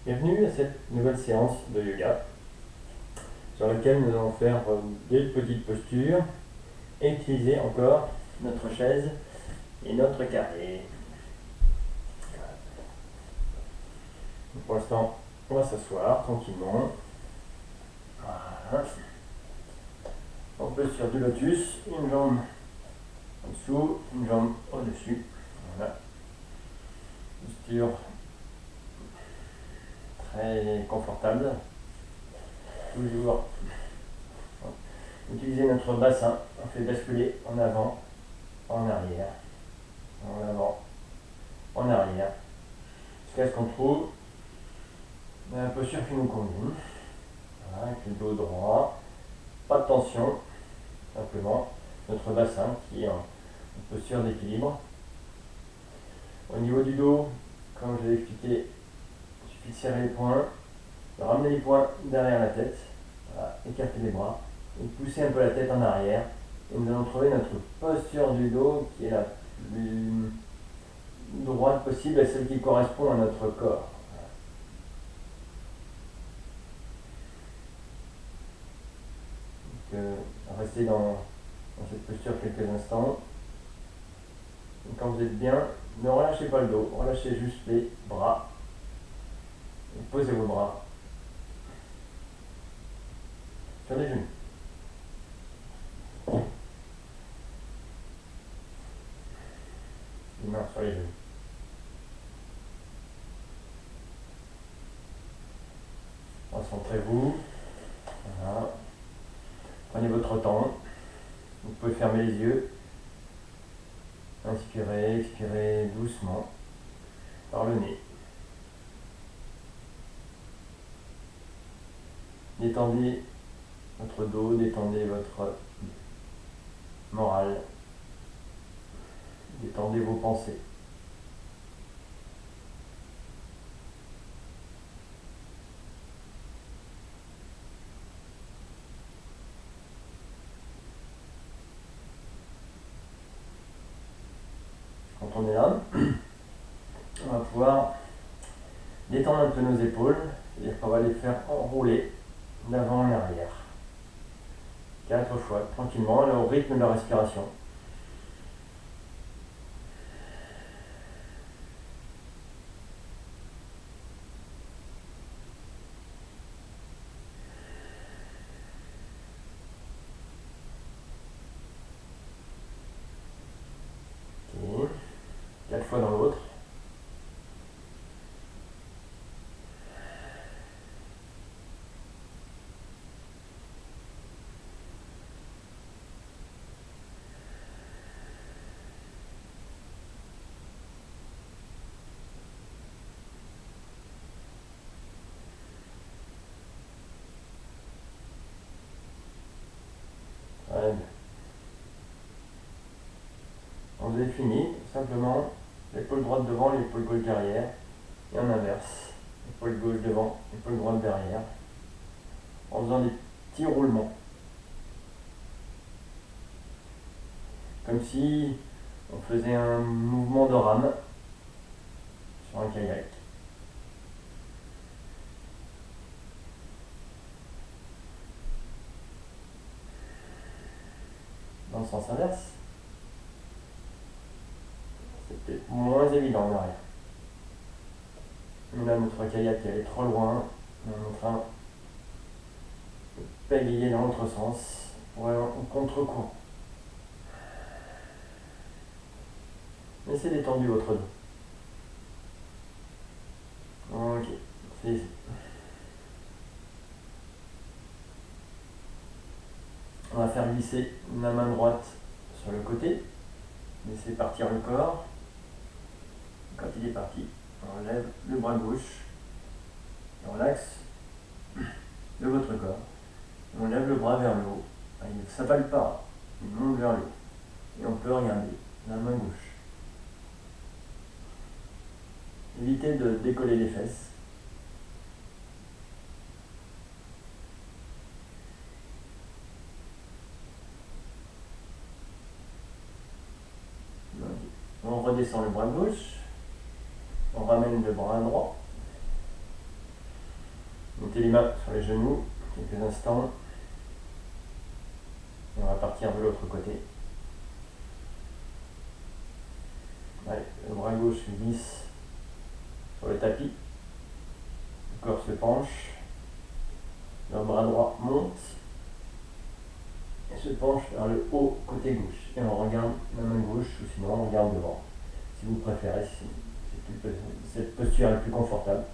Bienvenue à cette nouvelle séance de yoga sur laquelle nous allons faire des petites postures et utiliser encore notre chaise et notre carré. Pour l'instant, on va s'asseoir tranquillement. Voilà. On peut sur du lotus, une jambe en dessous, une jambe au-dessus. Voilà. Posture très confortable. Toujours utiliser notre bassin. On fait basculer en avant, en arrière, en avant, en arrière. Jusqu'à ce qu'on trouve la posture qui nous convient. Voilà, avec le dos droit. Pas de tension. Simplement notre bassin qui est en posture d'équilibre. Au niveau du dos, comme je l'ai expliqué, il suffit de serrer les poings, de ramener les poings derrière la tête, voilà, écarter les bras, et pousser un peu la tête en arrière. Et nous allons trouver notre posture du dos qui est la plus droite possible et celle qui correspond à notre corps. Donc, restez dans cette posture quelques instants. Et quand vous êtes bien, ne relâchez pas le dos, relâchez juste les bras. Et posez vos bras sur les genoux. Les mains sur les genoux. Concentrez-vous. Voilà. Prenez votre temps. Vous pouvez fermer les yeux. Inspirez, expirez doucement par le nez. Détendez votre dos, détendez votre morale, détendez vos pensées. Quand on est là, on va pouvoir détendre un peu nos épaules, c'est-à-dire qu'on va les faire enrouler d'avant en arrière. 4 fois, tranquillement, au rythme de la respiration. Okay. 4 fois dans l'autre. Ouais. On vous avez fini, simplement l'épaule droite devant, l'épaule gauche derrière, et en inverse, épaule gauche devant, épaule droite derrière, en faisant des petits roulements. Comme si on faisait un mouvement de rame sur un kayak. Dans le sens inverse, c'est peut-être moins évident en arrière. Mais là, notre kayak elle est trop loin, on est en train de pagayer dans l'autre sens pour aller au contre-courant. Laissez détendu votre dos. Ok, c'est ici. On va faire glisser la main droite sur le côté, laissez partir le corps. Quand il est parti, on lève le bras gauche, on relaxe de votre corps, on lève le bras vers le haut, il ne s'avale pas, il monte vers le haut, et on peut regarder la main gauche. Évitez de décoller les fesses. On redescend le bras gauche, on ramène le bras droit, mettez les mains sur les genoux, quelques instants. Et on va partir de l'autre côté. Allez, le bras gauche glisse sur le tapis. Le corps se penche. Le bras droit monte. Et se penche vers le haut côté gauche. Et on regarde la main gauche, ou sinon on regarde devant. Si vous préférez, si cette posture est plus confortable.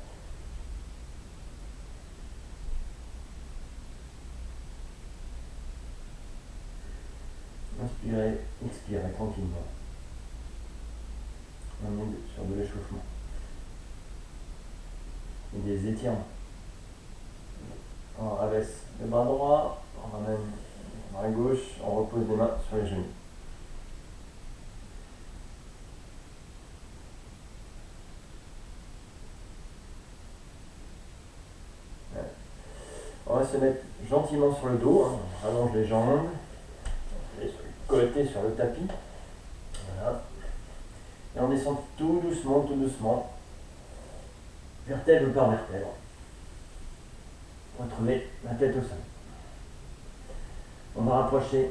Inspirez, expirez tranquillement. On est sur de l'échauffement. Et des étirements. On rabaisse le bras droit, on ramène le bras gauche, on repose les mains sur les genoux. On va se mettre gentiment sur le dos, hein. On allonge les jambes, les côtés sur le tapis. Voilà. Et on descend tout doucement, vertèbre par vertèbre. Retrouvez la tête au sol. On va rapprocher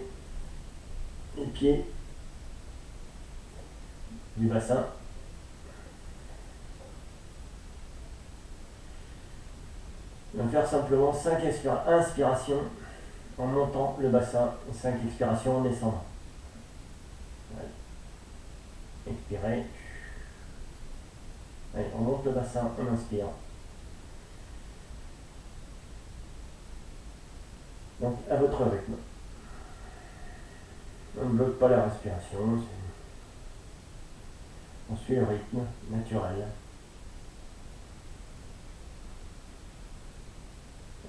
les pieds du bassin. On va faire simplement 5 inspirations en montant le bassin et 5 expirations en descendant. Allez. Expirez. Allez, on monte le bassin, on inspire. Donc à votre rythme. On ne bloque pas la respiration, on suit le rythme naturel.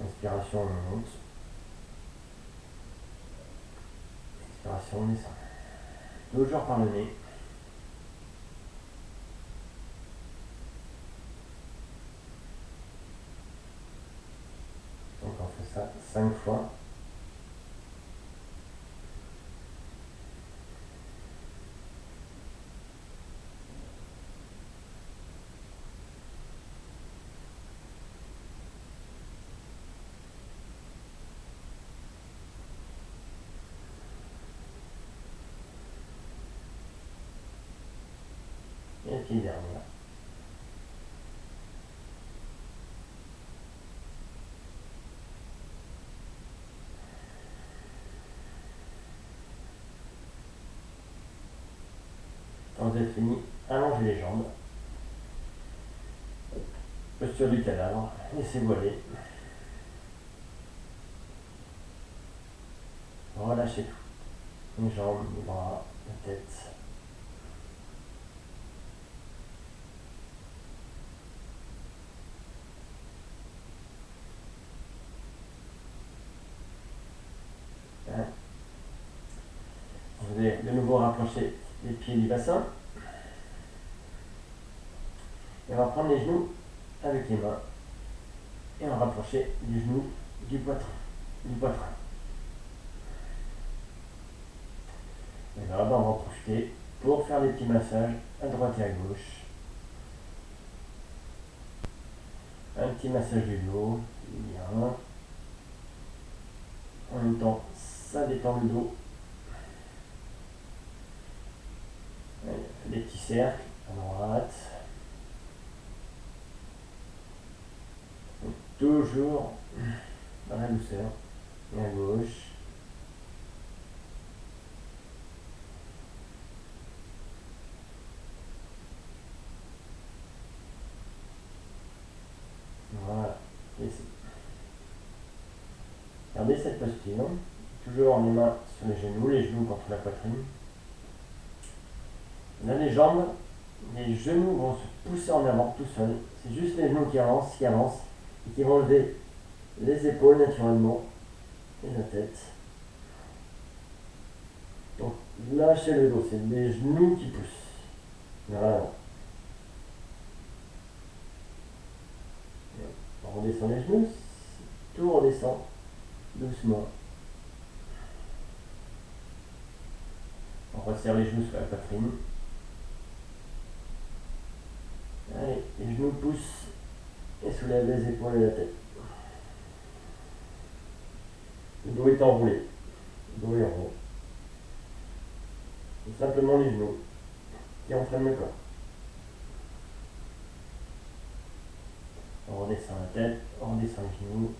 Inspiration, on monte. Expiration, on descend. Toujours par le nez. Donc on fait ça 5 fois. Et puis dernière. Quand vous êtes fini, allongez les jambes. Posture du cadavre, laissez-vous aller. Relâchez tout. Les jambes, les bras, la tête. Vous allez de nouveau rapprocher les pieds du bassin. Et on va prendre les genoux avec les mains. Et on va rapprocher les genoux du poitrain. Et là, on va en profiter pour faire des petits massages à droite et à gauche. Un petit massage du dos, bien. En même temps, ça détend le dos. Allez, on fait des petits cercles à droite. Donc, toujours dans la douceur. Et à gauche. Voilà. Gardez cette posture. Toujours les mains sur les genoux contre la poitrine. Là, les jambes, les genoux vont se pousser en avant tout seuls. C'est juste les genoux qui avancent et qui vont lever les épaules naturellement et la tête. Donc lâchez le dos, c'est les genoux qui poussent vers l'avant. On redescend les genoux, tout redescend doucement. On resserre les genoux sur la poitrine. Allez, les genoux poussent et soulèvent les épaules et la tête. Le dos est enroulé. Le dos est rond. C'est simplement les genoux qui entraînent le corps. On redescend la tête, on redescend les genoux.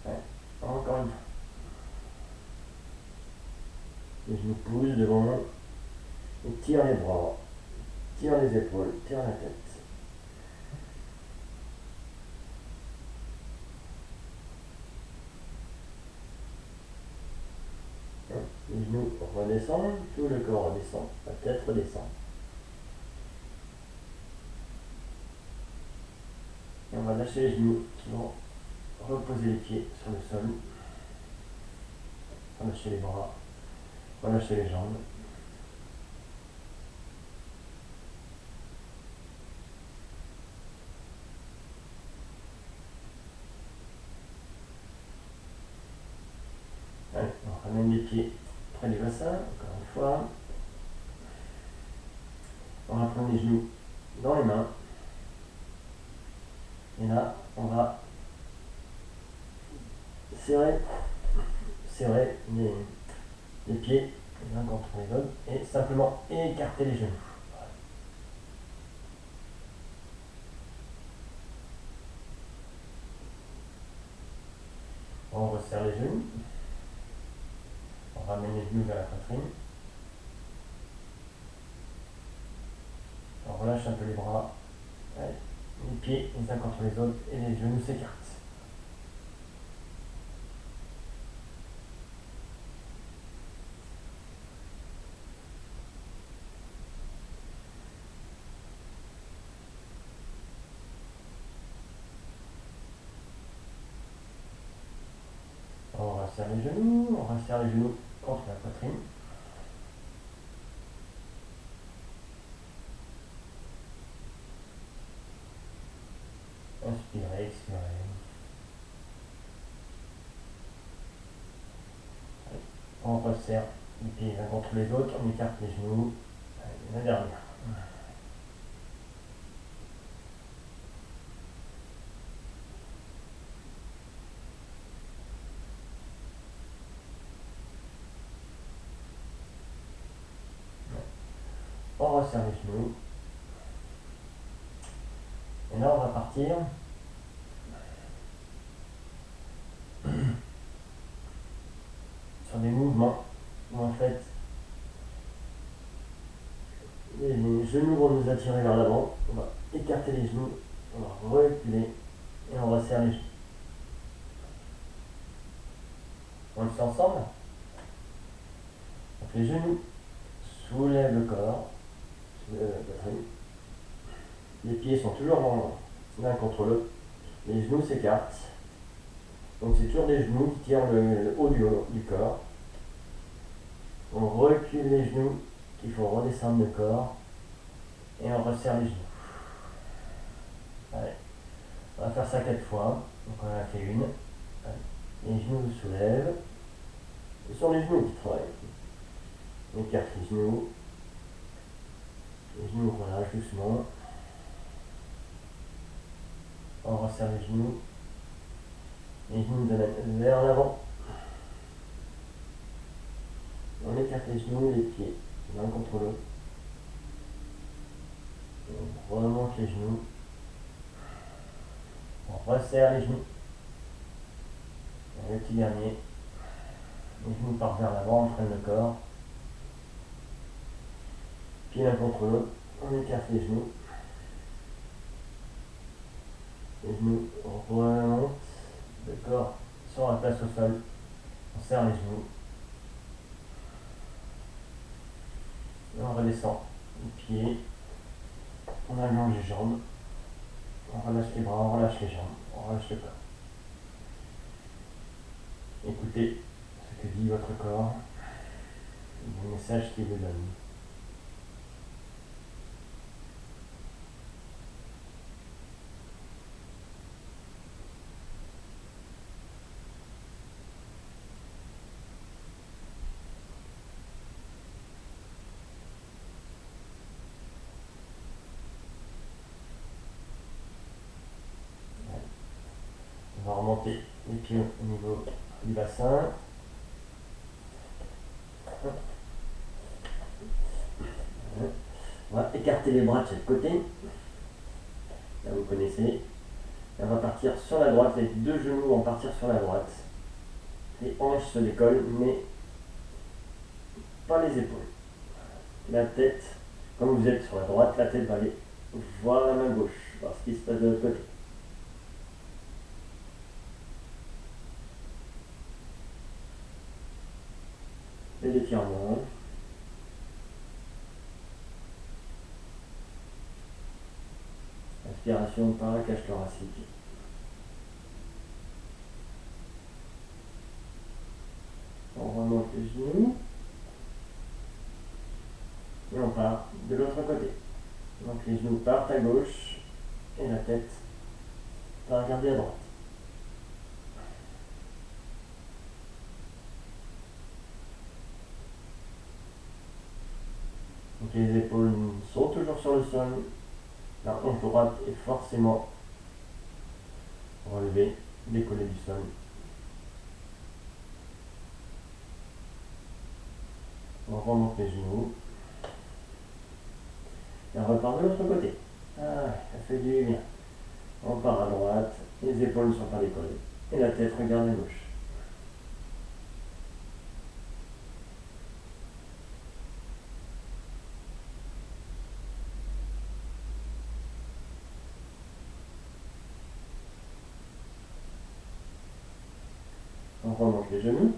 Ouais. Encore une fois. Les genoux poussent devant et tire les bras, tire les épaules, tire la tête. Les genoux redescendent, tout le corps redescend, la tête redescend. Et on va lâcher les genoux qui vont reposer les pieds sur le sol. Relâcher les bras, relâcher les jambes. Allez, on ramène les pieds près du bassin, encore une fois. On va prendre les genoux dans les mains. Et là, on va serrer les pieds les uns contre les autres et simplement écarter les genoux. On resserre les genoux. On ramène les genoux vers la poitrine. On relâche un peu les bras. Allez, les pieds les uns contre les autres et les genoux s'écartent. On resserre les genoux, on resserre les genoux contre la poitrine. Inspirez, expirez. On resserre les pieds les uns contre les autres, on écarte les genoux. Allez, la dernière. On resserre les genoux. Et là, on va partir sur des mouvements où en fait les genoux vont nous attirer vers l'avant. On va écarter les genoux, on va reculer et on resserre les genoux. On le fait ensemble. Donc les genoux soulèvent le corps, soulèvent la poitrine. Les pieds sont toujours l'un contre l'autre. Les genoux s'écartent. Donc c'est toujours des genoux qui tirent le haut du corps. On recule les genoux qu'il faut redescendre le corps. Et on resserre les genoux. Allez. On va faire ça 4 fois. Donc on en a fait une. Allez. Les genoux se soulèvent. Ce sont les genoux qui travaillent. On écarte les genoux. Les genoux relâchent doucement. On resserre les genoux. Les genoux vers l'avant. On écarte les genoux et les pieds, l'un contre l'autre. On remonte les genoux. On resserre les genoux. Et le petit dernier. Les genoux partent vers l'avant, on freine le corps. Pieds l'un contre l'autre. On écarte les genoux. Les genoux remontent. Le corps sur la place au sol. On serre les genoux. Et on redescend les pieds. On allonge les jambes. On relâche les bras, on relâche les jambes. On relâche le corps. Écoutez ce que dit votre corps. Le message qu'il vous donne. On va remonter les pieds au niveau du bassin. On va écarter les bras de chaque côté. Là, vous connaissez. On va partir sur la droite. Les deux genoux vont partir sur la droite. Les hanches se décollent, mais pas les épaules. La tête, comme vous êtes sur la droite, la tête va aller voir la main gauche, voir ce qui se passe de l'autre côté. Les étirements. Inspiration par la cage thoracique. On remonte les genoux. Et on part de l'autre côté. Donc les genoux partent à gauche et la tête va regarder à droite. Donc les épaules sont toujours sur le sol. La hanche droite est forcément relevée, décollée du sol. On remonte les genoux. Et on repart de l'autre côté. Ah, ça fait du bien. On part à droite, les épaules ne sont pas décollées. Et la tête regarde à gauche. On remonte les genoux.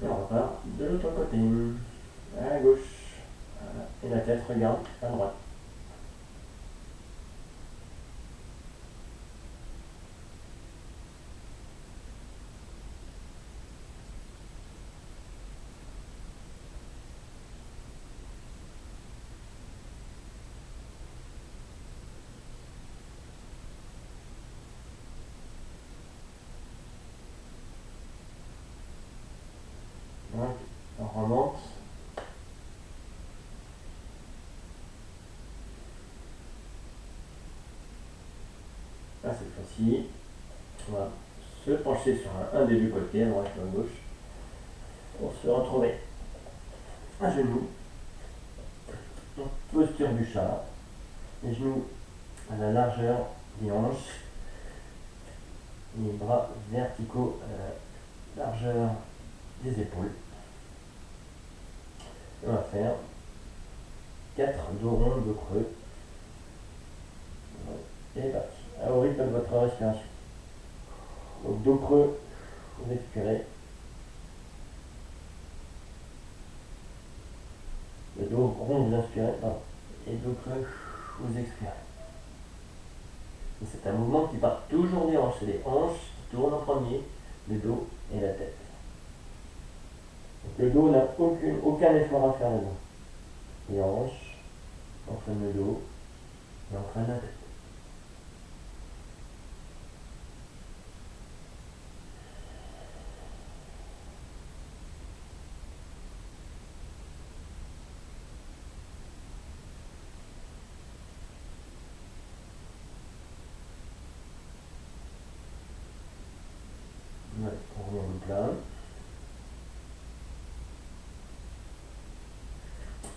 Et on repart de l'autre côté. À gauche. Voilà. Et la tête regarde à droite. Donc, on remonte. Là, cette fois-ci, on va se pencher sur un des deux côtés, à droite ou à gauche, pour se retrouver à genoux. Donc, posture du chat. Les genoux à la largeur des hanches. Les bras verticaux à la largeur des épaules. On va faire 4 dos ronds, dos creux. Et parti. Au rythme de votre respiration. Donc dos creux, vous expirez. Le dos rond, vous inspirez. Et dos creux, vous expirez. Et c'est un mouvement qui part toujours des hanches. C'est les hanches qui tournent en premier, le dos et la tête. Donc le dos n'a aucun effort à faire dedans. Les hanches, entraînent le dos et entraînent la tête. Ouais, on revient au plat.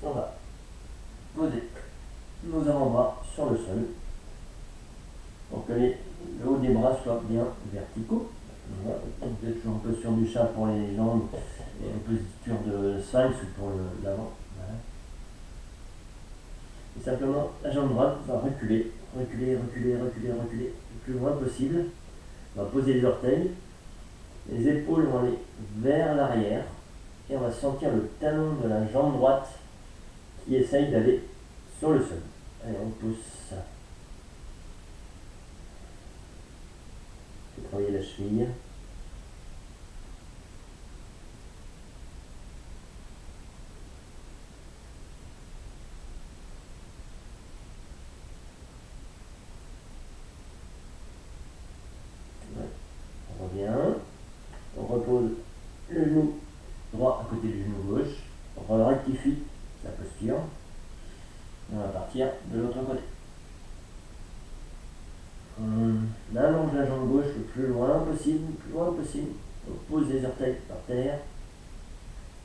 On va poser nos avant-bras sur le sol pour que le haut des bras soit bien verticaux. Voilà. Vous êtes toujours en posture du chat pour les jambes et en posture de sphinx pour l'avant. Voilà. Et simplement, la jambe droite va reculer, reculer, reculer, reculer, reculer le plus loin possible. On va poser les orteils, les épaules vont aller vers l'arrière et on va sentir le talon de la jambe droite qui essaye d'aller sur le sol. Allez, on pousse ça. On travailler la cheville. Ouais. On revient. On repose le genou droit à côté du genou gauche. On rectifie sa posture. On va partir de l'autre côté. gauche le plus loin possible, le plus loin possible. On pose les orteils par terre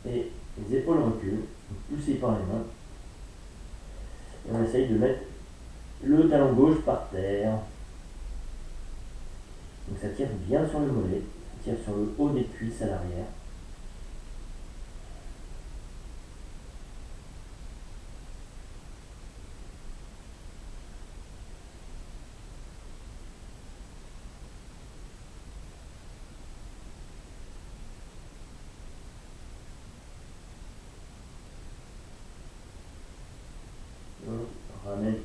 et les épaules reculent, poussées par les mains. Et on essaye de mettre le talon gauche par terre. Donc ça tire bien sur le mollet, ça tire sur le haut des cuisses à l'arrière. On ramène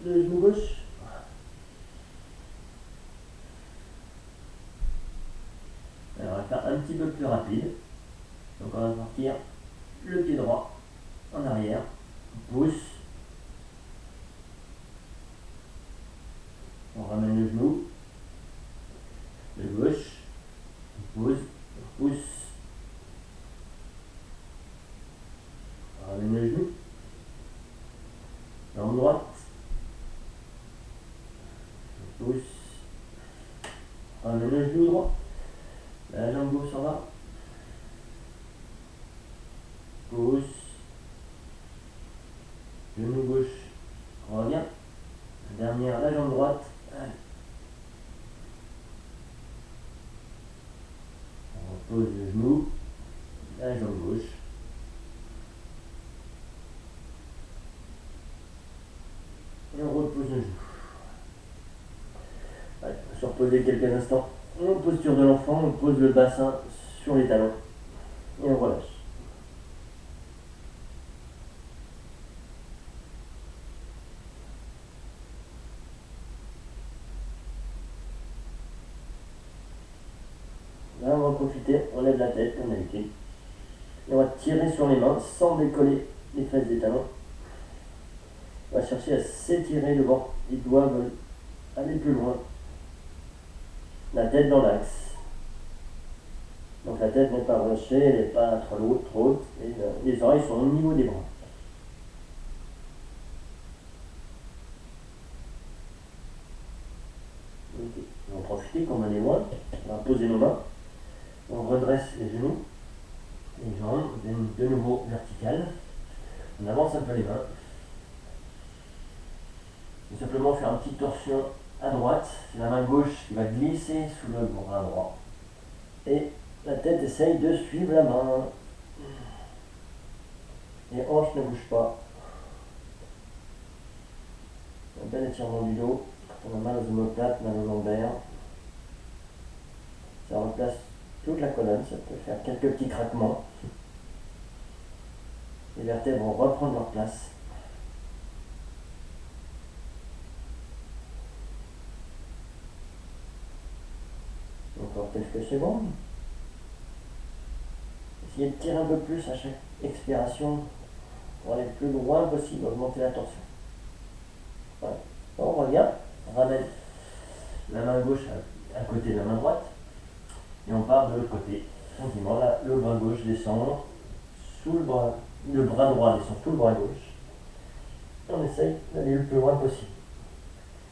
le genou gauche. Alors on va faire un petit peu plus rapide. Donc on va partir le pied droit en arrière, on pousse, on ramène le genou, le gauche, on pose, on pousse, on ramène le genou, la jambe droite, on pousse, on ramène le genou droit, la jambe gauche s'en va, pousse, genou gauche, revient, la dernière, la jambe droite, allez. On repose le genou, la jambe gauche, et on repose le genou. Allez, on va se reposer quelques instants. En posture de l'enfant, on pose le bassin sur les talons et on relâche. Là, on va profiter, on lève la tête comme d'habitude. Et on va tirer sur les mains sans décoller les fesses des talons. On va chercher à s'étirer devant. Les doigts veulent aller plus loin. La tête dans l'axe. Donc la tête n'est pas relâchée, elle n'est pas trop haute. Et les oreilles sont au niveau des bras. Okay. On va profiter qu'on en est loin. On va poser nos mains. On redresse les genoux. Les jambes viennent de nouveau verticales. On avance un peu les mains. Et simplement faire une petite torsion à droite. C'est la main gauche qui va glisser sous le bras droit. Et la tête essaye de suivre la main. Les hanches ne bougent pas. Un bel étirement du dos. Quand on a mal aux omoplates, mal aux lombaires. Ça replace toute la colonne, ça peut faire quelques petits craquements. Les vertèbres vont reprendre leur place. Encore quelques secondes. Essayez de tirer un peu plus à chaque expiration pour aller le plus loin possible, augmenter la torsion. Voilà. On revient, on ramène la main gauche à côté de la main droite et on part de l'autre côté. Tranquillement, là, le bras gauche descend sous le bras droit descend sous le bras gauche. Et on essaye d'aller le plus loin possible.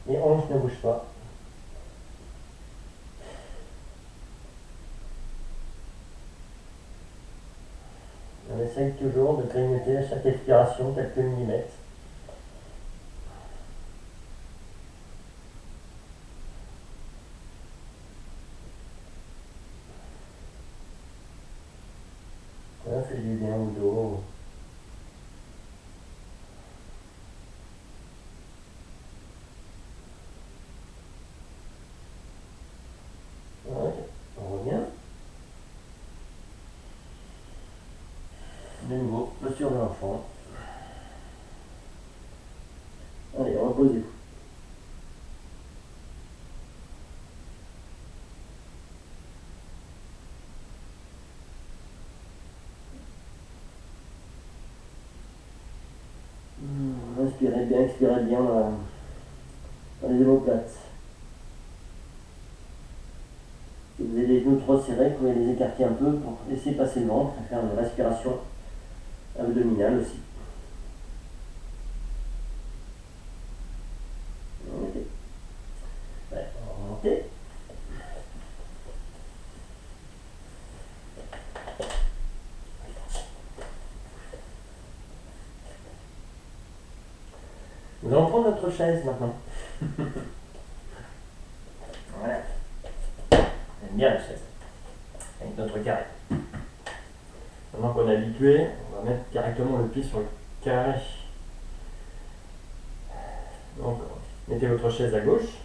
Les hanches ne bougent pas. On essaye toujours de grignoter à chaque expiration quelques millimètres. Ça fait du bien au dos. Ouais, on revient. De nouveau, posture de l'enfant. Allez, reposez-vous. Inspirez bien, expirez bien dans les omoplates. Si vous avez les genoux trop serrés, vous pouvez les écarter un peu pour laisser passer le ventre et faire une respiration abdominale aussi. Ok. Ouais, on va remonter. allons prendre notre chaise maintenant. Voilà. J'aime bien la chaise. Avec notre carré. Maintenant qu'on est habitué, on va mettre directement le pied sur le carré. Donc, mettez votre chaise à gauche.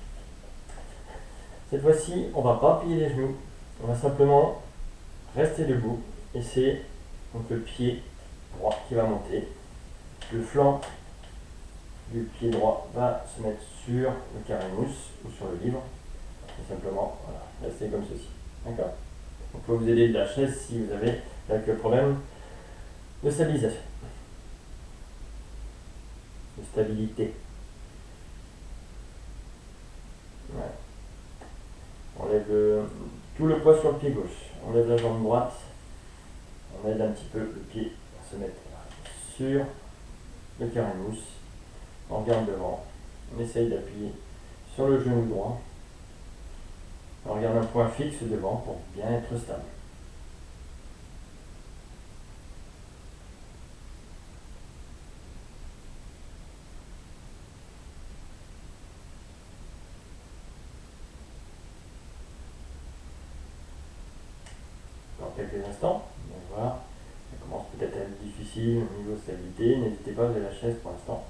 Cette fois-ci, on ne va pas plier les genoux. On va simplement rester debout. Et c'est donc le pied droit qui va monter. Le flanc du pied droit va se mettre sur le carré mousse ou sur le livre. Et simplement, voilà, rester comme ceci. D'accord? On peut vous aider de la chaise si vous avez quelques problèmes de stabilisation. De stabilité. Ouais. On lève tout le poids sur le pied gauche. On lève la jambe droite. On aide un petit peu le pied à se mettre sur le carré mousse. On regarde devant. On essaye d'appuyer sur le genou droit. On regarde un point fixe devant pour bien être stable. Dans quelques instants, on va. Ça commence peut-être à être difficile au niveau stabilité. N'hésitez pas, vous avez la chaise pour l'instant.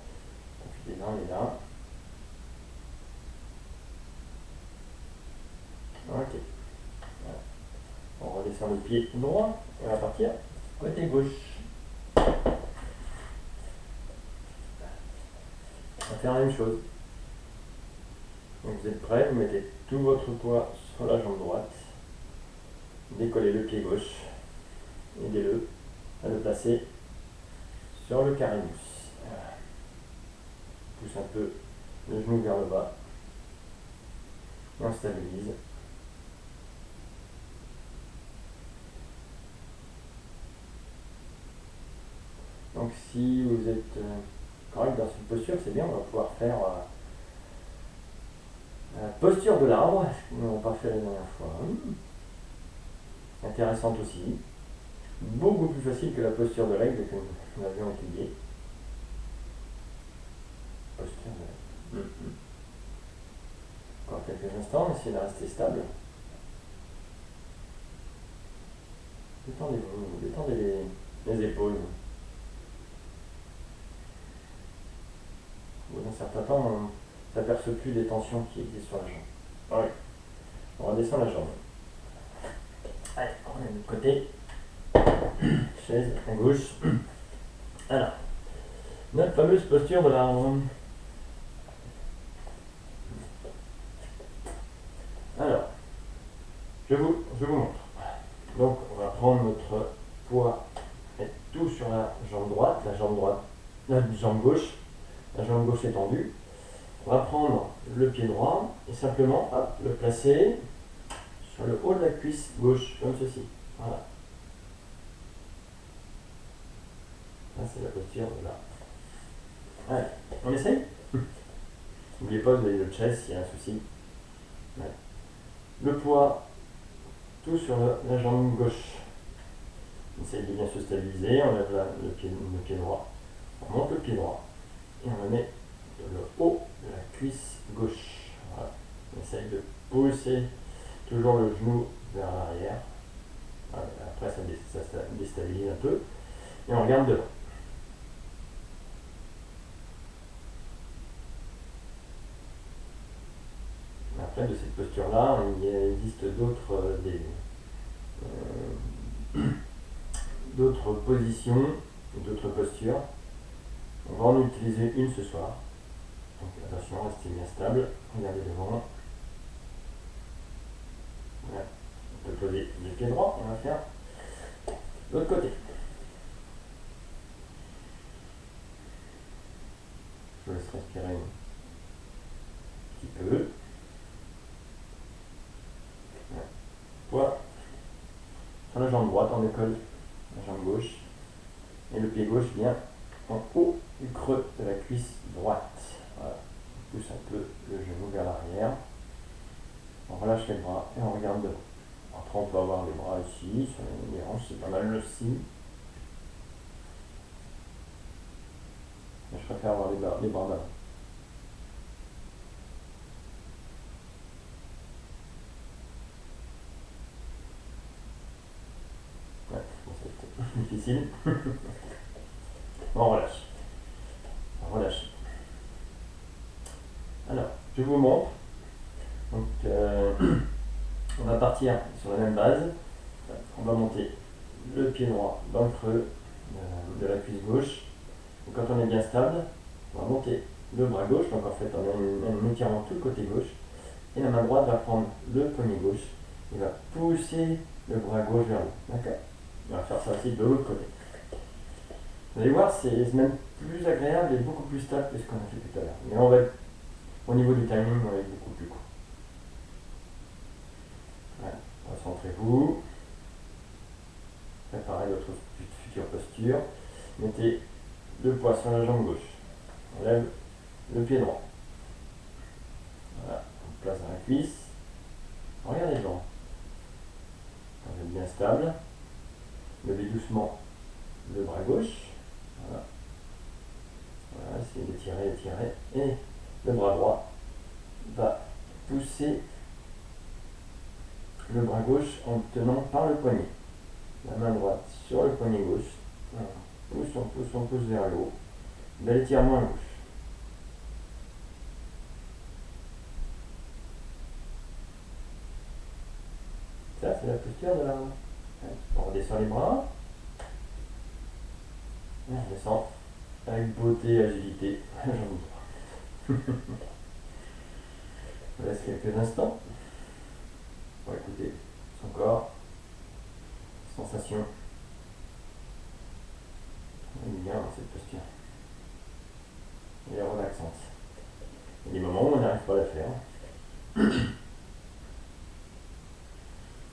Profitez-en, elle est là. Ok. Voilà. On redescend le pied droit. On va partir côté gauche. On va faire la même chose. Donc vous êtes prêts, vous mettez tout votre poids sur la jambe droite. Décollez le pied gauche. Aidez-le à le placer sur le carré mousse. Voilà. Pousse un peu le genou vers le bas. Et on stabilise. Donc si vous êtes correct dans cette posture, c'est bien, on va pouvoir faire la posture de l'arbre, ce que nous n'avons pas fait la dernière fois. Intéressante aussi. Beaucoup plus facile que la posture de l'aigle que nous avions étudiée. Posture de l'aigle. Encore quelques instants, essayez de rester stable. Détendez-vous, détendez les épaules. Au bout d'un certain temps, on ne s'aperçoit plus des tensions qui existent sur la jambe. Ah oui. On redescend la jambe. Allez, on est de l'autre côté. Chaise à gauche. Alors, notre fameuse posture de l'arbre. Alors, je vous montre. Donc, on va prendre notre poids, mettre tout sur la jambe droite, la jambe gauche. La jambe gauche est tendue. On va prendre le pied droit et simplement le placer sur le haut de la cuisse gauche, comme ceci. Voilà. Là, c'est la posture de là. Allez, on essaye. N'oubliez pas, vous avez le chest s'il y a un souci. Ouais. Le poids, tout sur la jambe gauche. On essaye de bien se stabiliser, on lève le pied droit. On monte le pied droit et on le met le haut de la cuisse gauche. Voilà. On essaye de pousser toujours le genou vers l'arrière. Voilà. Après, ça déstabilise un peu. Et on regarde devant. Après, de cette posture-là, il existe d'autres positions, d'autres postures. On va en utiliser une ce soir. Donc attention, restez bien stable, regardez devant. Voilà. On peut poser les pieds droits, on va faire l'autre côté. Je vous laisse respirer un petit peu. Voilà. Poids sur la jambe droite, on décolle la jambe gauche. Et le pied gauche vient en haut du creux de la cuisse droite. Voilà. On pousse un peu le genou vers l'arrière. On relâche les bras et on regarde devant. Après, on peut avoir les bras ici, sur les hanches, c'est pas mal aussi. Mais je préfère avoir les bras devant. difficile. On relâche. On relâche. Alors, je vous montre. Donc, on va partir sur la même base. On va monter le pied droit dans le creux de la cuisse gauche. Donc, quand on est bien stable, on va monter le bras gauche. Donc, en fait, on a un étirement tout le côté gauche. Et la main droite va prendre le poignet gauche et va pousser le bras gauche vers le haut. D'accord? On va faire ça aussi de l'autre côté. Vous allez voir, c'est même plus agréable et beaucoup plus stable que ce qu'on a fait tout à l'heure. Mais on va être, au niveau du timing, on va être beaucoup plus court. Voilà. Concentrez-vous. Préparez votre future posture. Mettez le poids sur la jambe gauche. On lève le pied droit. Voilà. On place dans la cuisse. Regardez devant. Quand vous êtes bien stable, levez doucement le bras gauche. Voilà. Voilà, essayez d'étirer, étirer. Et le bras droit va pousser le bras gauche en tenant par le poignet. La main droite sur le poignet gauche. Voilà. On pousse vers le haut. Bel étirement à gauche. Ça, c'est la posture de la main. On redescend les bras. Et on descend avec beauté et agilité. Je vous laisse quelques instants pour écouter son corps, sensations. On est bien dans cette posture. Elle est relaxante. Il y a des moments où on n'arrive pas à la faire.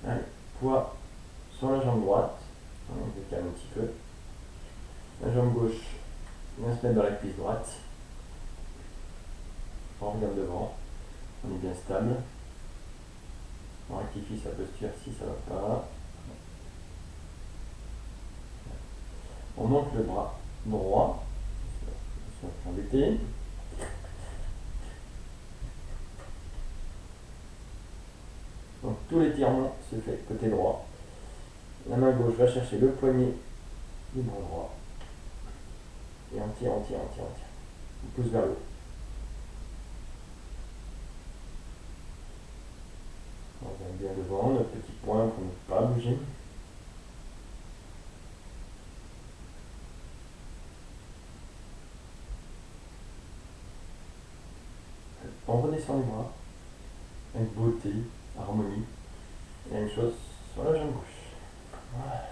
Allez, poids sur la jambe droite. On décale un petit peu. La jambe gauche vient se mettre dans la cuisse droite. On regarde devant. On est bien stable. On rectifie sa posture si ça ne va pas. On monte le bras droit. Je suis embêté. Donc tout l'étirement se fait côté droit. La main gauche va chercher le poignet du bras droit. Et on tire. On pousse vers le haut. On regarde bien devant, notre petit point pour ne pas bouger. On redescend les bras avec beauté, harmonie. Et la même chose sur la jambe gauche. Voilà.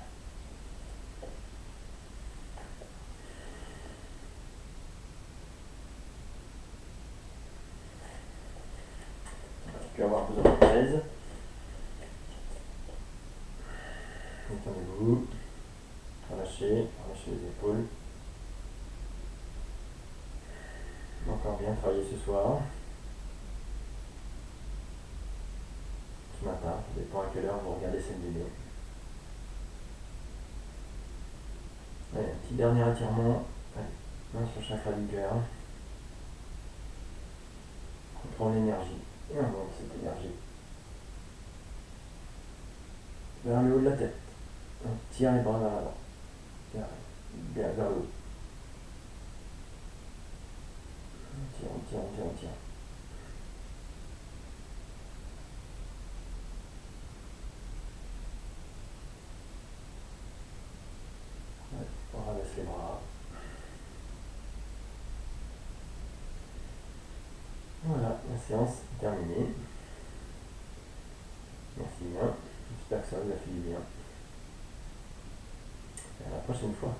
Tu vas avoir besoin de l'aise. Détendez-vous. Relâchez les épaules. Encore bien travaillé ce soir. Ce matin, ça dépend à quelle heure vous regardez cette vidéo. Allez, un petit dernier étirement. Allez, main sur le chakra du cœur. On prend l'énergie et on monte cette énergie vers le haut de la tête. On tire les bras vers l'avant. Bien vers le haut. On tire. Ouais, on rabaisse les bras. Voilà, la séance est terminée. Merci bien. J'espère que ça vous a fait du bien. Et à la prochaine fois.